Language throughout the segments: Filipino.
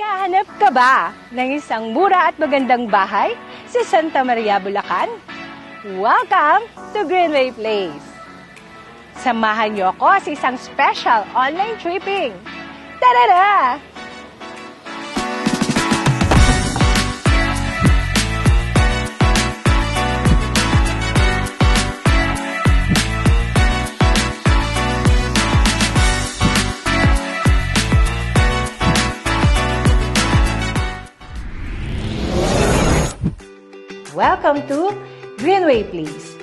Naghahanap ka ba ng isang mura at magandang bahay sa Santa Maria, Bulacan? Welcome to Greenway Place! Samahan niyo ako sa isang special online tripping! Tara! Welcome to Greenway Place.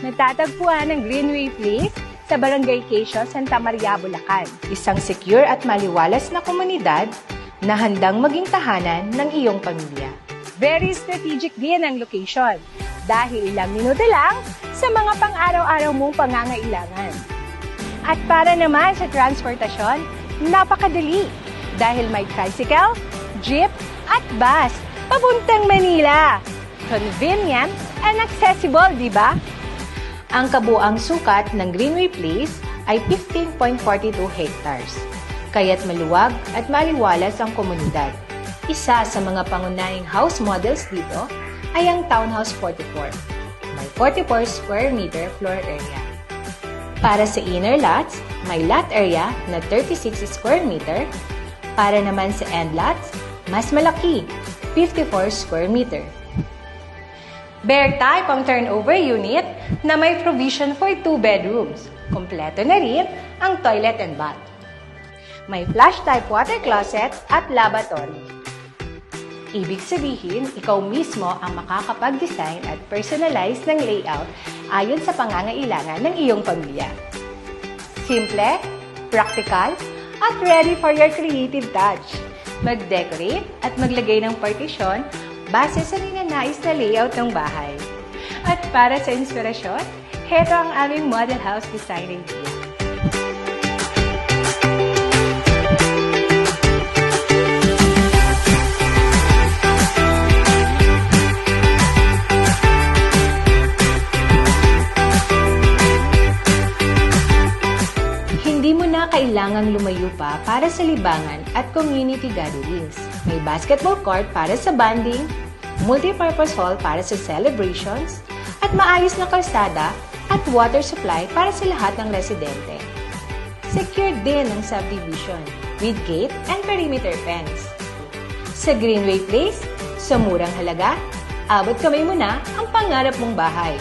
Natatagpuan ang Greenway Place sa Barangay Quezon, Santa Maria, Bulacan. Isang secure at maliwalas na komunidad na handang maging tahanan ng iyong pamilya. Very strategic din ang location dahil ilang minuto lang sa mga pang-araw-araw mong pangangailangan. At para naman sa transportasyon, napakadali dahil may tricycle, jeep at bus papuntang Manila. Convenient and accessible, di ba? Ang kabuang sukat ng Greenway Place ay 15.42 hectares. Kaya't maluwag at maliwalas ang komunidad. Isa sa mga pangunahing house models dito ay ang Townhouse 44. May 44 square meter floor area. Para sa inner lots, may lot area na 36 square meter. Para naman sa end lots, mas malaki, 54 square meter. Bear type ang turnover unit na may provision for 2 bedrooms. Kompleto na rin ang toilet and bath. May flush type water closet at lavatory. Ibig sabihin, ikaw mismo ang makakapag-design at personalize ng layout ayon sa pangangailangan ng iyong pamilya. Simple, practical, at ready for your creative touch. Mag-decorate at maglagay ng partition base sa ninanais na layout ng bahay. At para sa inspirasyon, heto ang aming model house design idea. Hindi mo na kailangang lumayo pa para sa libangan at community gatherings. May basketball court para sa bonding, multi-purpose hall para sa celebrations, at maayos na kalsada at water supply para sa lahat ng residente. Secured din ang subdivision with gate and perimeter fence. Sa Greenway Place, sa murang halaga, abot kamay mo na ang pangarap mong bahay.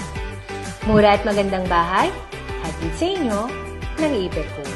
Mura at magandang bahay, hatid sa inyo ng Ipeco.